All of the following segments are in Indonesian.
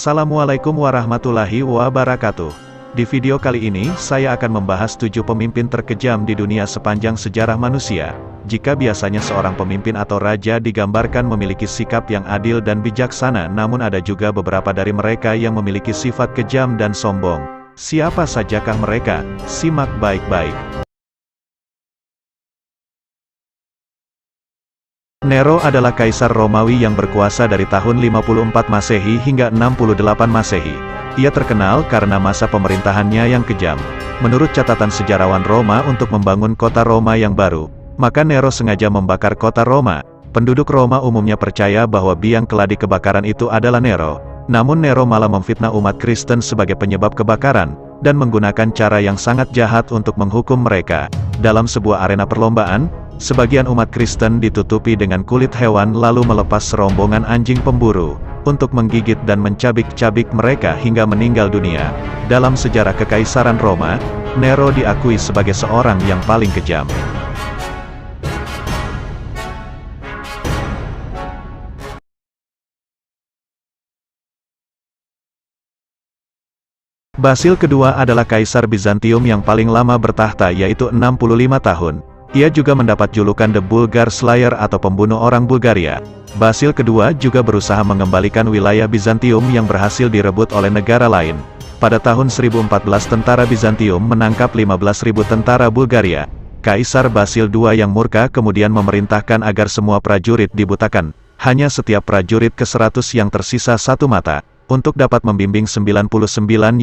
Assalamualaikum warahmatullahi wabarakatuh. Di video kali ini, saya akan membahas 7 pemimpin terkejam di dunia sepanjang sejarah manusia. Jika biasanya seorang pemimpin atau raja digambarkan memiliki sikap yang adil dan bijaksana, namun ada juga beberapa dari mereka yang memiliki sifat kejam dan sombong. Siapa sajakah mereka? Simak baik-baik. Nero adalah kaisar Romawi yang berkuasa dari tahun 54 Masehi hingga 68 Masehi. Ia terkenal karena masa pemerintahannya yang kejam. Menurut catatan sejarawan Roma untuk membangun kota Roma yang baru, maka Nero sengaja membakar kota Roma. Penduduk Roma umumnya percaya bahwa biang keladi kebakaran itu adalah Nero. Namun Nero malah memfitnah umat Kristen sebagai penyebab kebakaran, dan menggunakan cara yang sangat jahat untuk menghukum mereka. Dalam sebuah arena perlombaan, sebagian umat Kristen ditutupi dengan kulit hewan lalu melepas serombongan anjing pemburu untuk menggigit dan mencabik-cabik mereka hingga meninggal dunia. Dalam sejarah Kekaisaran Roma, Nero diakui sebagai seorang yang paling kejam. Basil kedua adalah kaisar Bizantium yang paling lama bertahta, yaitu 65 tahun. Ia juga mendapat julukan The Bulgar Slayer atau pembunuh orang Bulgaria. Basil kedua juga berusaha mengembalikan wilayah Bizantium yang berhasil direbut oleh negara lain. Pada tahun 1014 tentara Bizantium menangkap 15.000 tentara Bulgaria. Kaisar Basil II yang murka kemudian memerintahkan agar semua prajurit dibutakan. Hanya setiap prajurit ke-100 yang tersisa satu mata, untuk dapat membimbing 99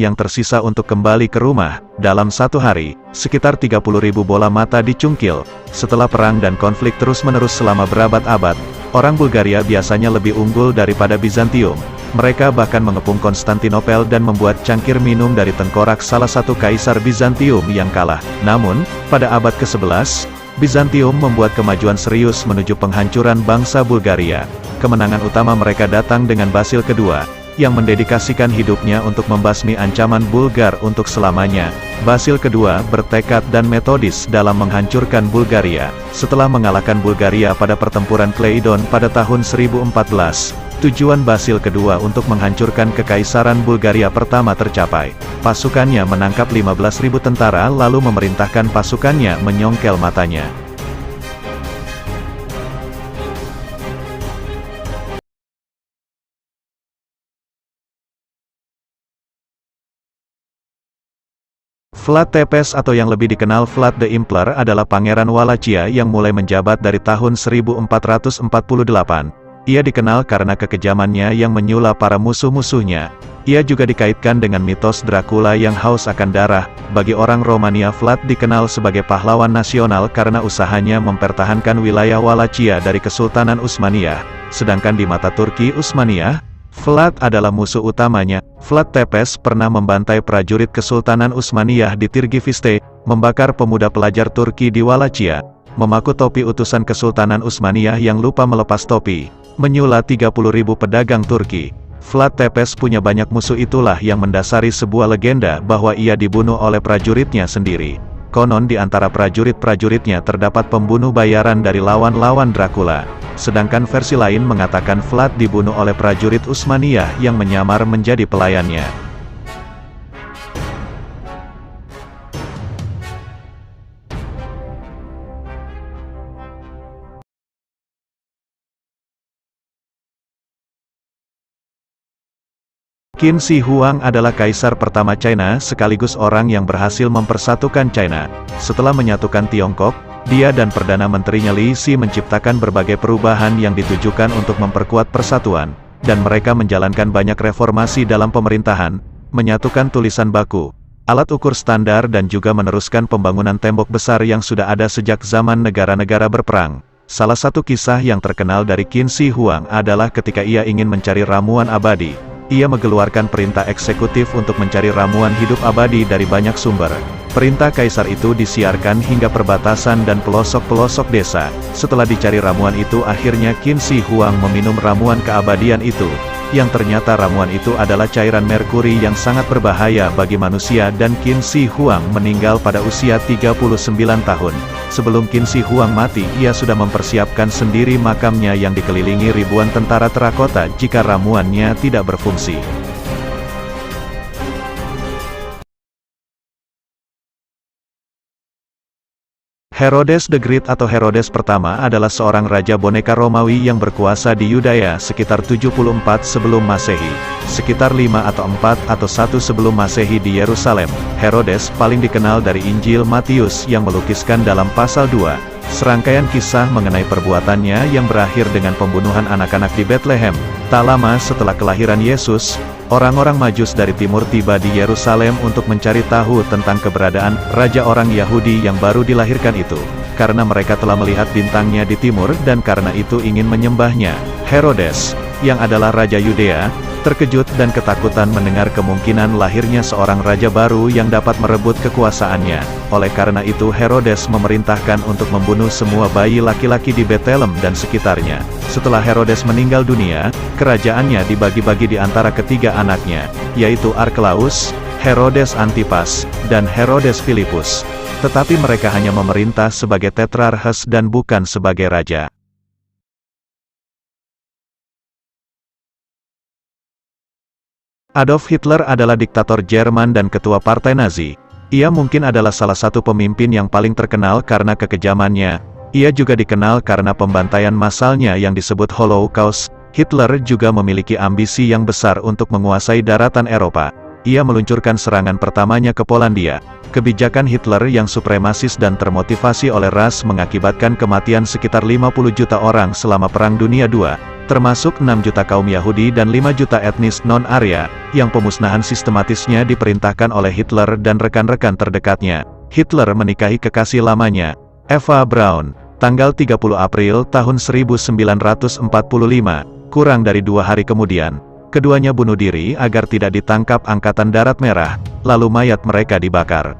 yang tersisa untuk kembali ke rumah. Dalam satu hari, sekitar 30.000 bola mata dicungkil. Setelah perang dan konflik terus-menerus selama berabad-abad, orang Bulgaria biasanya lebih unggul daripada Bizantium. Mereka bahkan mengepung Konstantinopel dan membuat cangkir minum dari tengkorak salah satu kaisar Bizantium yang kalah. Namun, pada abad ke-11, Bizantium membuat kemajuan serius menuju penghancuran bangsa Bulgaria. Kemenangan utama mereka datang dengan Basil kedua, yang mendedikasikan hidupnya untuk membasmi ancaman Bulgar untuk selamanya. Basil kedua bertekad dan metodis dalam menghancurkan Bulgaria. Setelah mengalahkan Bulgaria pada pertempuran Kleidon pada tahun 1014, tujuan Basil kedua untuk menghancurkan kekaisaran Bulgaria pertama tercapai. Pasukannya menangkap 15.000 tentara lalu memerintahkan pasukannya menyongkel matanya. Vlad Tepes atau yang lebih dikenal Vlad the Impaler adalah pangeran Wallachia yang mulai menjabat dari tahun 1448. Ia dikenal karena kekejamannya yang menyula para musuh-musuhnya. Ia juga dikaitkan dengan mitos Dracula yang haus akan darah. Bagi orang Romania, Vlad dikenal sebagai pahlawan nasional karena usahanya mempertahankan wilayah Wallachia dari Kesultanan Utsmaniyah. Sedangkan di mata Turki Utsmaniyah, Vlad adalah musuh utamanya. Vlad Tepes pernah membantai prajurit Kesultanan Utsmaniyah di Tirgiviste, membakar pemuda pelajar Turki di Wallachia, memaku topi utusan Kesultanan Utsmaniyah yang lupa melepas topi, menyula 30.000 pedagang Turki. Vlad Tepes punya banyak musuh, itulah yang mendasari sebuah legenda bahwa ia dibunuh oleh prajuritnya sendiri. Konon di antara prajurit-prajuritnya terdapat pembunuh bayaran dari lawan-lawan Dracula. Sedangkan versi lain mengatakan Vlad dibunuh oleh prajurit Utsmaniyah yang menyamar menjadi pelayannya. Qin Shi Huang adalah kaisar pertama China sekaligus orang yang berhasil mempersatukan China. Setelah menyatukan Tiongkok, dia dan Perdana Menterinya Li Shi menciptakan berbagai perubahan yang ditujukan untuk memperkuat persatuan, dan mereka menjalankan banyak reformasi dalam pemerintahan, menyatukan tulisan baku, alat ukur standar dan juga meneruskan pembangunan tembok besar yang sudah ada sejak zaman negara-negara berperang. Salah satu kisah yang terkenal dari Qin Shi Huang adalah ketika ia ingin mencari ramuan abadi. Ia mengeluarkan perintah eksekutif untuk mencari ramuan hidup abadi dari banyak sumber. Perintah kaisar itu disiarkan hingga perbatasan dan pelosok-pelosok desa. Setelah dicari ramuan itu, akhirnya Qin Shi Huang meminum ramuan keabadian itu, yang ternyata ramuan itu adalah cairan merkuri yang sangat berbahaya bagi manusia, dan Qin Shi Huang meninggal pada usia 39 tahun. Sebelum Qin Shi Huang mati, ia sudah mempersiapkan sendiri makamnya yang dikelilingi ribuan tentara terakota jika ramuannya tidak berfungsi. Herodes the Great atau Herodes pertama adalah seorang raja boneka Romawi yang berkuasa di Yudea sekitar 74 sebelum Masehi. Sekitar 5 atau 4 atau 1 sebelum Masehi di Yerusalem. Herodes paling dikenal dari Injil Matius yang melukiskan dalam pasal 2. Serangkaian kisah mengenai perbuatannya yang berakhir dengan pembunuhan anak-anak di Bethlehem. Tak lama setelah kelahiran Yesus, orang-orang Majus dari timur tiba di Yerusalem untuk mencari tahu tentang keberadaan raja orang Yahudi yang baru dilahirkan itu. Karena mereka telah melihat bintangnya di timur dan karena itu ingin menyembahnya. Herodes, yang adalah raja Yudea, terkejut dan ketakutan mendengar kemungkinan lahirnya seorang raja baru yang dapat merebut kekuasaannya. Oleh karena itu Herodes memerintahkan untuk membunuh semua bayi laki-laki di Bethlehem dan sekitarnya. Setelah Herodes meninggal dunia, kerajaannya dibagi-bagi di antara ketiga anaknya, yaitu Arkelaus, Herodes Antipas, dan Herodes Filipus. Tetapi mereka hanya memerintah sebagai tetrarches dan bukan sebagai raja. Adolf Hitler adalah diktator Jerman dan ketua partai Nazi. Ia mungkin adalah salah satu pemimpin yang paling terkenal karena kekejamannya. Ia juga dikenal karena pembantaian massalnya yang disebut Holocaust. Hitler juga memiliki ambisi yang besar untuk menguasai daratan Eropa. Ia meluncurkan serangan pertamanya ke Polandia. Kebijakan Hitler yang supremasis dan termotivasi oleh ras mengakibatkan kematian sekitar 50 juta orang selama Perang Dunia II. Termasuk 6 juta kaum Yahudi dan 5 juta etnis non-Arya, yang pemusnahan sistematisnya diperintahkan oleh Hitler dan rekan-rekan terdekatnya. Hitler menikahi kekasih lamanya, Eva Braun, tanggal 30 April tahun 1945, kurang dari 2 hari kemudian. Keduanya bunuh diri agar tidak ditangkap Angkatan Darat Merah, lalu mayat mereka dibakar.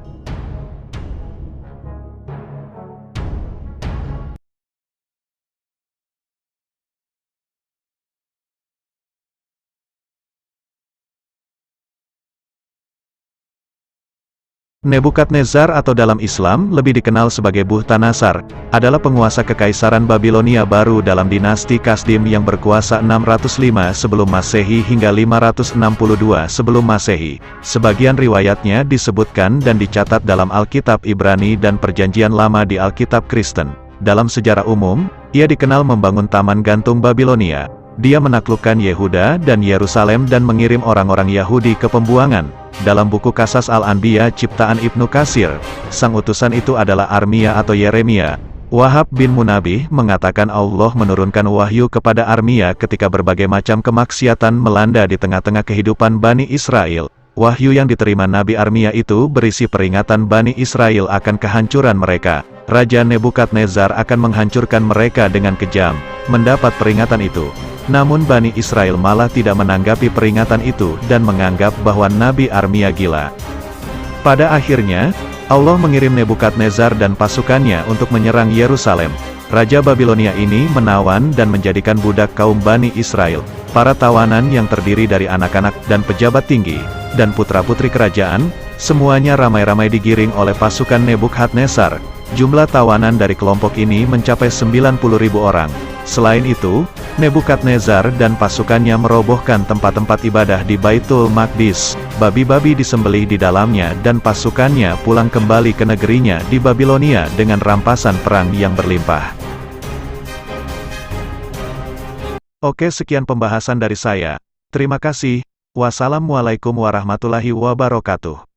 Nebukadnezar atau dalam Islam lebih dikenal sebagai Bukhtanasar, adalah penguasa kekaisaran Babilonia baru dalam dinasti Kasdim yang berkuasa 605 sebelum Masehi hingga 562 sebelum Masehi. Sebagian riwayatnya disebutkan dan dicatat dalam Alkitab Ibrani dan Perjanjian Lama di Alkitab Kristen. Dalam sejarah umum, ia dikenal membangun Taman Gantung Babilonia. Dia menaklukkan Yehuda dan Yerusalem dan mengirim orang-orang Yahudi ke pembuangan. Dalam buku Qasas Al-Anbiya ciptaan Ibnu Katsir, sang utusan itu adalah Armia atau Yeremia. Wahab bin Munabih mengatakan Allah menurunkan wahyu kepada Armia ketika berbagai macam kemaksiatan melanda di tengah-tengah kehidupan Bani Israel. Wahyu yang diterima Nabi Armia itu berisi peringatan Bani Israel akan kehancuran mereka. Raja Nebukadnezar akan menghancurkan mereka dengan kejam. Mendapat peringatan itu, namun Bani Israel malah tidak menanggapi peringatan itu dan menganggap bahwa Nabi Armia gila. Pada akhirnya, Allah mengirim Nebukadnezar dan pasukannya untuk menyerang Yerusalem. Raja Babilonia ini menawan dan menjadikan budak kaum Bani Israel. Para tawanan yang terdiri dari anak-anak dan pejabat tinggi, dan putra-putri kerajaan, semuanya ramai-ramai digiring oleh pasukan Nebukadnezar. Jumlah tawanan dari kelompok ini mencapai 90.000 orang. Selain itu, Nebukadnezar dan pasukannya merobohkan tempat-tempat ibadah di Baitul Maqdis. Babi-babi disembelih di dalamnya dan pasukannya pulang kembali ke negerinya di Babilonia dengan rampasan perang yang berlimpah. Oke, sekian pembahasan dari saya. Terima kasih. Wassalamualaikum warahmatullahi wabarakatuh.